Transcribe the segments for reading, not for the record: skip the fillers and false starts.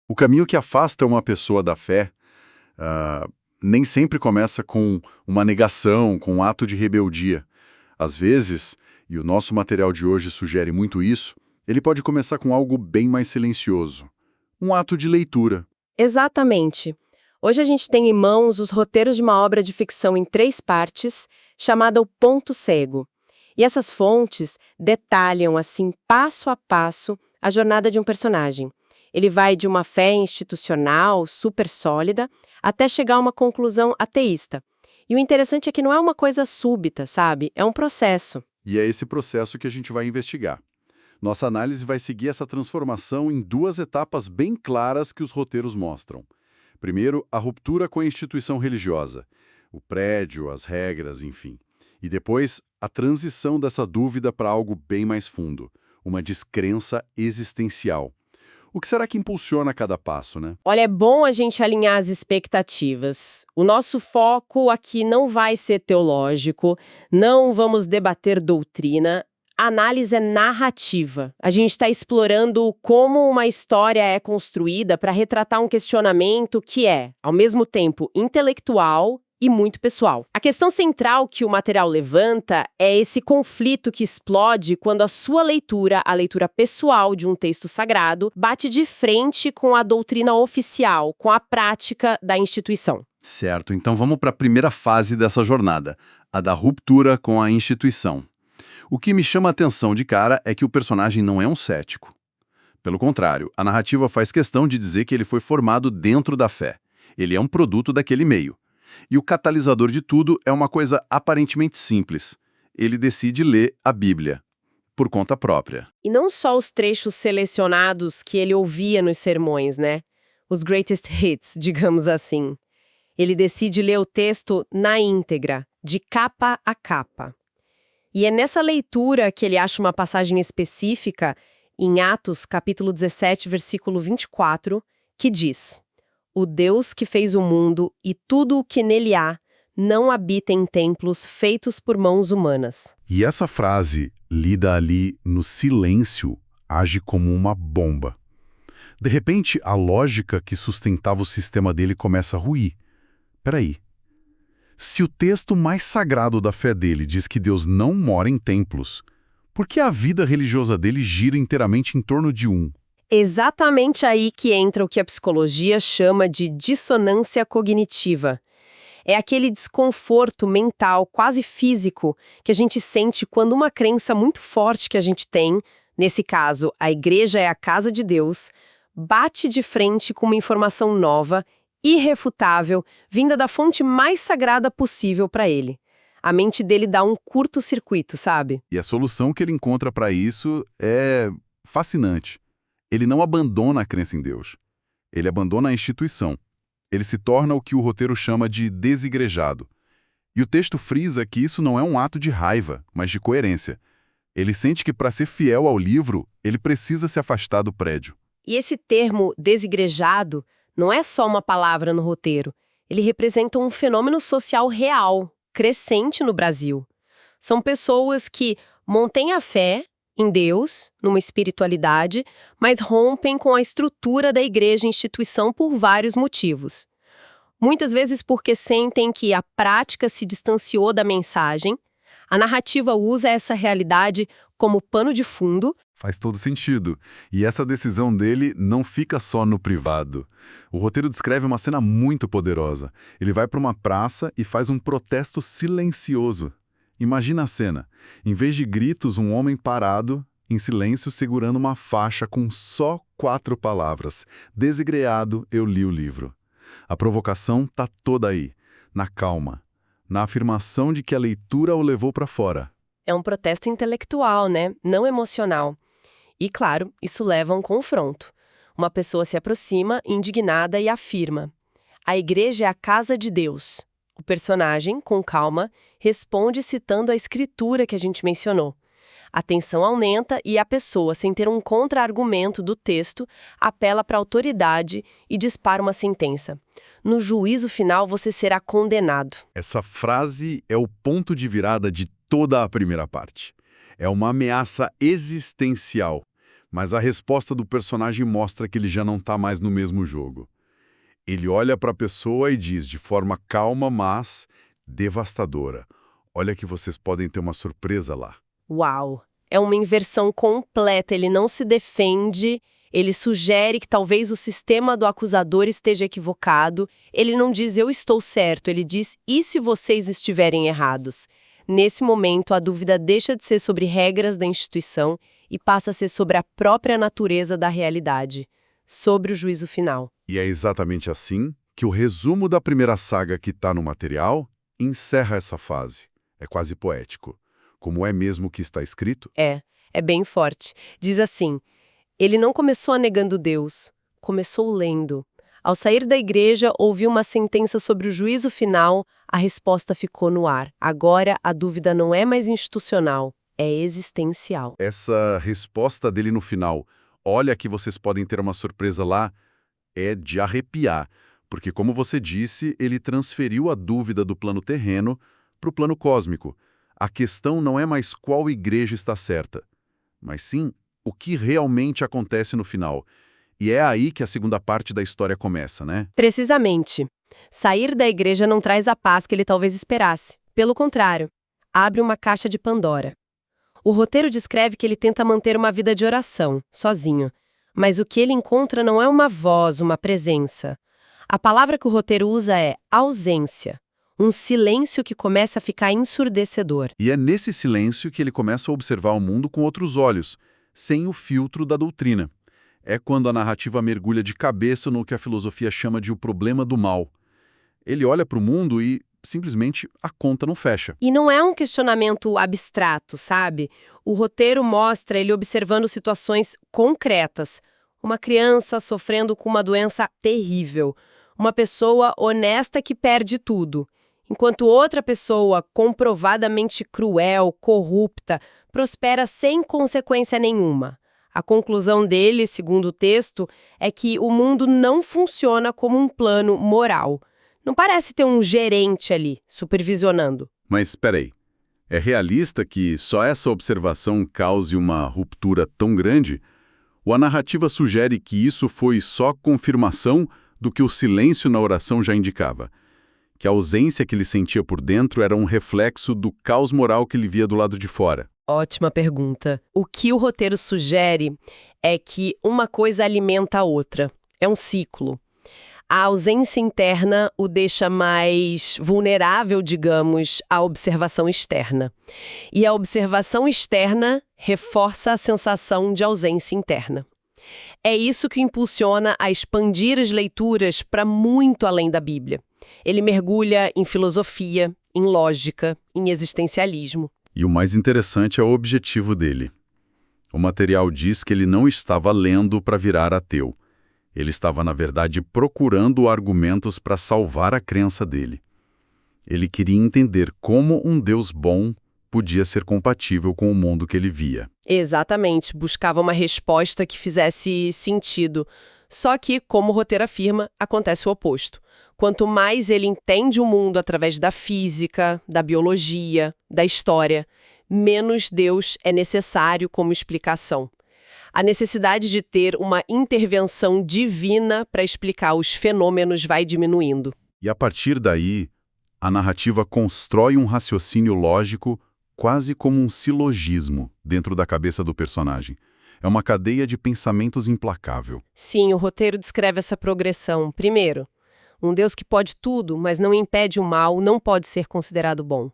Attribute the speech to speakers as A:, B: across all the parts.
A: O caminho que afasta uma pessoa da fé nem sempre começa com uma negação, com um ato de rebeldia. Às vezes, e o nosso material de hoje sugere muito isso, ele pode começar com algo bem mais silencioso. Um ato de leitura.
B: Exatamente. Hoje a gente tem em mãos os roteiros de uma obra de ficção em 3 partes, chamada O Ponto Cego. E essas fontes detalham, assim, passo a passo, a jornada de um personagem. Ele vai de uma fé institucional, super sólida, até chegar a uma conclusão ateísta. E o interessante é que não é uma coisa súbita, sabe? É um processo.
A: E é esse processo que a gente vai investigar. Nossa análise vai seguir essa transformação em 2 etapas bem claras que os roteiros mostram. Primeiro, a ruptura com a instituição religiosa, o prédio, as regras, enfim. E depois, a transição dessa dúvida para algo bem mais fundo, uma descrença existencial. O que será que impulsiona cada passo, né?
B: Olha, é bom a gente alinhar as expectativas. O nosso foco aqui não vai ser teológico, não vamos debater doutrina. A análise é narrativa. A gente está explorando como uma história é construída para retratar um questionamento que é, ao mesmo tempo, intelectual e muito pessoal. A questão central que o material levanta é esse conflito que explode quando a sua leitura, a leitura pessoal de um texto sagrado, bate de frente com a doutrina oficial, com a prática da instituição.
A: Certo, então vamos para a primeira fase dessa jornada, a da ruptura com a instituição. O que me chama a atenção de cara é que o personagem não é um cético. Pelo contrário, a narrativa faz questão de dizer que ele foi formado dentro da fé. Ele é um produto daquele meio. E o catalisador de tudo é uma coisa aparentemente simples. Ele decide ler a Bíblia, por conta própria.
B: E não só os trechos selecionados que ele ouvia nos sermões, né? Os greatest hits, digamos assim. Ele decide ler o texto na íntegra, de capa a capa. E é nessa leitura que ele acha uma passagem específica, em Atos, capítulo 17, versículo 24, que diz: "O Deus que fez o mundo e tudo o que nele há, não habita em templos feitos por mãos humanas."
A: E essa frase, lida ali no silêncio, age como uma bomba. De repente, a lógica que sustentava o sistema dele começa a ruir. Peraí. Se o texto mais sagrado da fé dele diz que Deus não mora em templos, por que a vida religiosa dele gira inteiramente em torno de um?
B: Exatamente aí que entra o que a psicologia chama de dissonância cognitiva. É aquele desconforto mental, quase físico, que a gente sente quando uma crença muito forte que a gente tem, nesse caso, a igreja é a casa de Deus, bate de frente com uma informação nova, irrefutável, vinda da fonte mais sagrada possível para ele. A mente dele dá um curto-circuito, sabe?
A: E a solução que ele encontra para isso é fascinante. Ele não abandona a crença em Deus. Ele abandona a instituição. Ele se torna o que o roteiro chama de desigrejado. E o texto frisa que isso não é um ato de raiva, mas de coerência. Ele sente que para ser fiel ao livro, ele precisa se afastar do prédio.
B: E esse termo desigrejado não é só uma palavra no roteiro. Ele representa um fenômeno social real, crescente no Brasil. São pessoas que mantêm a fé em Deus, numa espiritualidade, mas rompem com a estrutura da igreja e instituição por vários motivos. Muitas vezes porque sentem que a prática se distanciou da mensagem, a narrativa usa essa realidade como pano de fundo.
A: Faz todo sentido. E essa decisão dele não fica só no privado. O roteiro descreve uma cena muito poderosa. Ele vai para uma praça e faz um protesto silencioso. Imagina a cena. Em vez de gritos, um homem parado, em silêncio, segurando uma faixa com só 4 palavras. Desigreado, eu li o livro. A provocação está toda aí, na calma, na afirmação de que a leitura o levou para fora.
B: É um protesto intelectual, né? Não emocional. E, claro, isso leva a um confronto. Uma pessoa se aproxima, indignada, e afirma: "A igreja é a casa de Deus." O personagem, com calma, responde citando a escritura que a gente mencionou. A tensão aumenta e a pessoa, sem ter um contra-argumento do texto, apela para a autoridade e dispara uma sentença: "No juízo final você será condenado."
A: Essa frase é o ponto de virada de toda a primeira parte. É uma ameaça existencial, Mas a resposta do personagem mostra que ele já não está mais no mesmo jogo. Ele olha para a pessoa e diz, de forma calma, mas devastadora: olha que vocês podem ter uma surpresa lá.
B: Uau! É uma inversão completa. Ele não se defende, ele sugere que talvez o sistema do acusador esteja equivocado. Ele não diz eu estou certo, ele diz e se vocês estiverem errados? Nesse momento, a dúvida deixa de ser sobre regras da instituição e passa a ser sobre a própria natureza da realidade, sobre o juízo final.
A: E é exatamente assim que o resumo da primeira saga que está no material encerra essa fase. É quase poético. Como é mesmo que está escrito?
B: É bem forte. Diz assim: ele não começou negando Deus, começou lendo. Ao sair da igreja, ouviu uma sentença sobre o juízo final, a resposta ficou no ar. Agora, a dúvida não é mais institucional, é existencial.
A: Essa resposta dele no final, olha que vocês podem ter uma surpresa lá, é de arrepiar, porque, como você disse, ele transferiu a dúvida do plano terreno para o plano cósmico. A questão não é mais qual igreja está certa, mas sim o que realmente acontece no final. E é aí que a segunda parte da história começa, né?
B: Precisamente. Sair da igreja não traz a paz que ele talvez esperasse. Pelo contrário, abre uma caixa de Pandora. O roteiro descreve que ele tenta manter uma vida de oração, sozinho. Mas o que ele encontra não é uma voz, uma presença. A palavra que o roteiro usa é ausência. Um silêncio que começa a ficar ensurdecedor.
A: E é nesse silêncio que ele começa a observar o mundo com outros olhos, sem o filtro da doutrina. É quando a narrativa mergulha de cabeça no que a filosofia chama de o problema do mal. Ele olha para o mundo e, simplesmente, a conta não fecha.
B: E não é um questionamento abstrato, sabe? O roteiro mostra ele observando situações concretas. Uma criança sofrendo com uma doença terrível. Uma pessoa honesta que perde tudo. Enquanto outra pessoa, comprovadamente cruel, corrupta, prospera sem consequência nenhuma. A conclusão dele, segundo o texto, é que o mundo não funciona como um plano moral. Não parece ter um gerente ali, supervisionando.
A: Mas espera aí, é realista que só essa observação cause uma ruptura tão grande? Ou a narrativa sugere que isso foi só confirmação do que o silêncio na oração já indicava? Que a ausência que ele sentia por dentro era um reflexo do caos moral que ele via do lado de fora?
B: Ótima pergunta. O que o roteiro sugere é que uma coisa alimenta a outra. É um ciclo. A ausência interna o deixa mais vulnerável, digamos, à observação externa. E a observação externa reforça a sensação de ausência interna. É isso que impulsiona a expandir as leituras para muito além da Bíblia. Ele mergulha em filosofia, em lógica, em existencialismo.
A: E o mais interessante é o objetivo dele. O material diz que ele não estava lendo para virar ateu. Ele estava, na verdade, procurando argumentos para salvar a crença dele. Ele queria entender como um Deus bom podia ser compatível com o mundo que ele via.
B: Exatamente, buscava uma resposta que fizesse sentido. Só que, como o roteiro afirma, acontece o oposto. Quanto mais ele entende o mundo através da física, da biologia, da história, menos Deus é necessário como explicação. A necessidade de ter uma intervenção divina para explicar os fenômenos vai diminuindo.
A: E a partir daí, a narrativa constrói um raciocínio lógico quase como um silogismo dentro da cabeça do personagem. É uma cadeia de pensamentos implacável.
B: Sim, o roteiro descreve essa progressão. Primeiro, um Deus que pode tudo, mas não impede o mal, não pode ser considerado bom.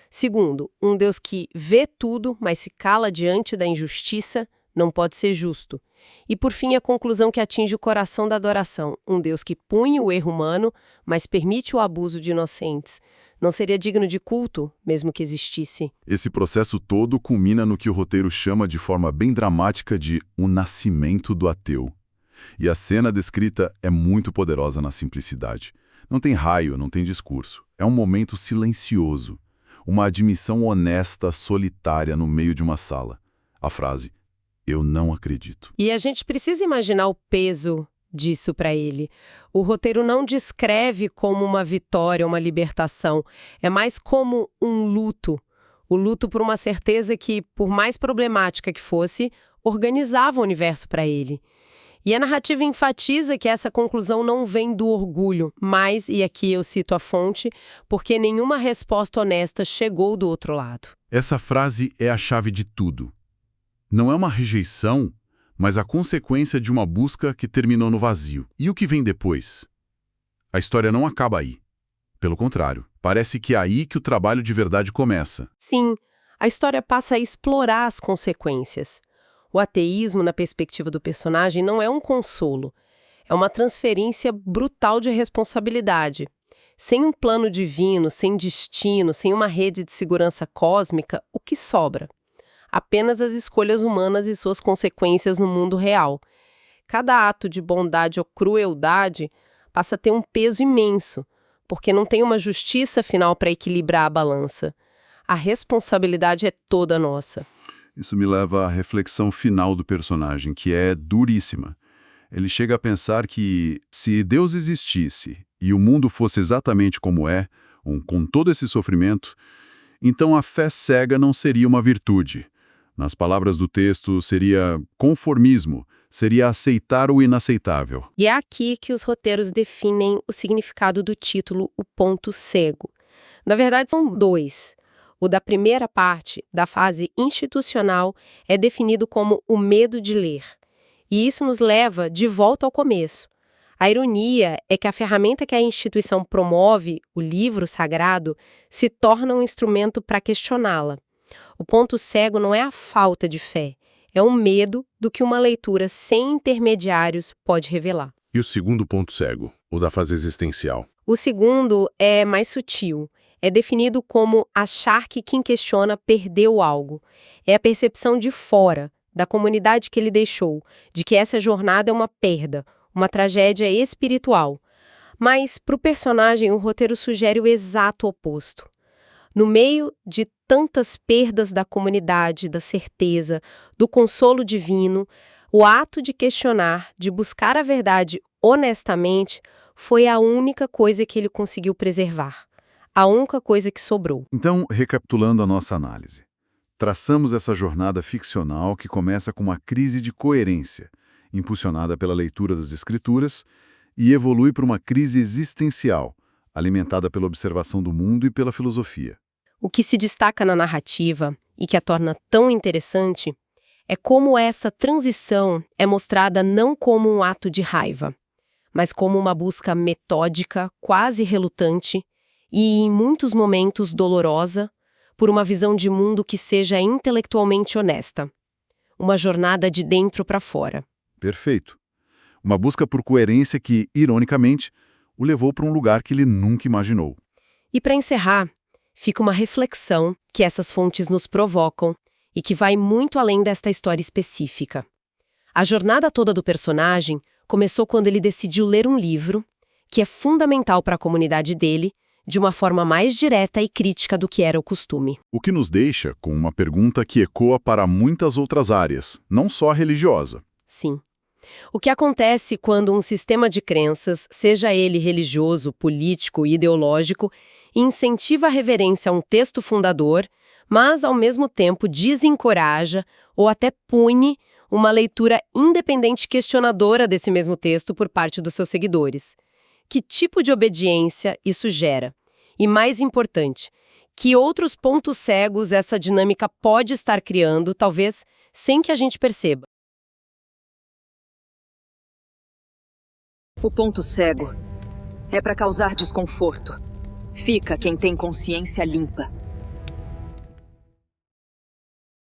B: Segundo, um Deus que vê tudo, mas se cala diante da injustiça, não pode ser justo. E por fim, a conclusão que atinge o coração da adoração. Um Deus que pune o erro humano, mas permite o abuso de inocentes. Não seria digno de culto, mesmo que existisse.
A: Esse processo todo culmina no que o roteiro chama de forma bem dramática de o nascimento do ateu. E a cena descrita é muito poderosa na simplicidade. Não tem raio, não tem discurso. É um momento silencioso. Uma admissão honesta, solitária no meio de uma sala. A frase: "Eu não acredito".
B: E a gente precisa imaginar o peso disso para ele. O roteiro não descreve como uma vitória, uma libertação. É mais como um luto. O luto por uma certeza que, por mais problemática que fosse, organizava o universo para ele. E a narrativa enfatiza que essa conclusão não vem do orgulho, mas, e aqui eu cito a fonte, porque nenhuma resposta honesta chegou do outro lado.
A: Essa frase é a chave de tudo. Não é uma rejeição, mas a consequência de uma busca que terminou no vazio. E o que vem depois? A história não acaba aí. Pelo contrário, parece que é aí que o trabalho de verdade começa.
B: Sim, a história passa a explorar as consequências. O ateísmo, na perspectiva do personagem, não é um consolo. É uma transferência brutal de responsabilidade. Sem um plano divino, sem destino, sem uma rede de segurança cósmica, o que sobra? Apenas as escolhas humanas e suas consequências no mundo real. Cada ato de bondade ou crueldade passa a ter um peso imenso, porque não tem uma justiça final para equilibrar a balança. A responsabilidade é toda nossa.
A: Isso me leva à reflexão final do personagem, que é duríssima. Ele chega a pensar que, se Deus existisse e o mundo fosse exatamente como é, com todo esse sofrimento, então a fé cega não seria uma virtude. Nas palavras do texto, seria conformismo, seria aceitar o inaceitável.
B: E é aqui que os roteiros definem o significado do título O Ponto Cego. Na verdade, são dois. O da primeira parte, da fase institucional, é definido como o medo de ler. E isso nos leva de volta ao começo. A ironia é que a ferramenta que a instituição promove, o livro sagrado, se torna um instrumento para questioná-la. O ponto cego não é a falta de fé, é o medo do que uma leitura sem intermediários pode revelar.
A: E o segundo ponto cego, o da fase existencial?
B: O segundo é mais sutil. É definido como achar que quem questiona perdeu algo. É a percepção de fora, da comunidade que ele deixou, de que essa jornada é uma perda, uma tragédia espiritual. Mas, para o personagem, o roteiro sugere o exato oposto. No meio de tantas perdas da comunidade, da certeza, do consolo divino, o ato de questionar, de buscar a verdade honestamente, foi a única coisa que ele conseguiu preservar. A única coisa que sobrou.
A: Então, recapitulando a nossa análise, traçamos essa jornada ficcional que começa com uma crise de coerência, impulsionada pela leitura das Escrituras, e evolui para uma crise existencial, alimentada pela observação do mundo e pela filosofia.
B: O que se destaca na narrativa, e que a torna tão interessante, é como essa transição é mostrada não como um ato de raiva, mas como uma busca metódica, quase relutante, e, em muitos momentos, dolorosa, por uma visão de mundo que seja intelectualmente honesta. Uma jornada de dentro para fora.
A: Perfeito. Uma busca por coerência que, ironicamente, o levou para um lugar que ele nunca imaginou.
B: E para encerrar, fica uma reflexão que essas fontes nos provocam e que vai muito além desta história específica. A jornada toda do personagem começou quando ele decidiu ler um livro que é fundamental para a comunidade dele, de uma forma mais direta e crítica do que era o costume.
A: O que nos deixa com uma pergunta que ecoa para muitas outras áreas, não só a religiosa.
B: Sim. O que acontece quando um sistema de crenças, seja ele religioso, político, ideológico, incentiva a reverência a um texto fundador, mas, ao mesmo tempo, desencoraja ou até pune uma leitura independente e questionadora desse mesmo texto por parte dos seus seguidores? Que tipo de obediência isso gera? E, mais importante, que outros pontos cegos essa dinâmica pode estar criando, talvez sem que a gente perceba?
C: O ponto cego é para causar desconforto. Fica quem tem consciência limpa.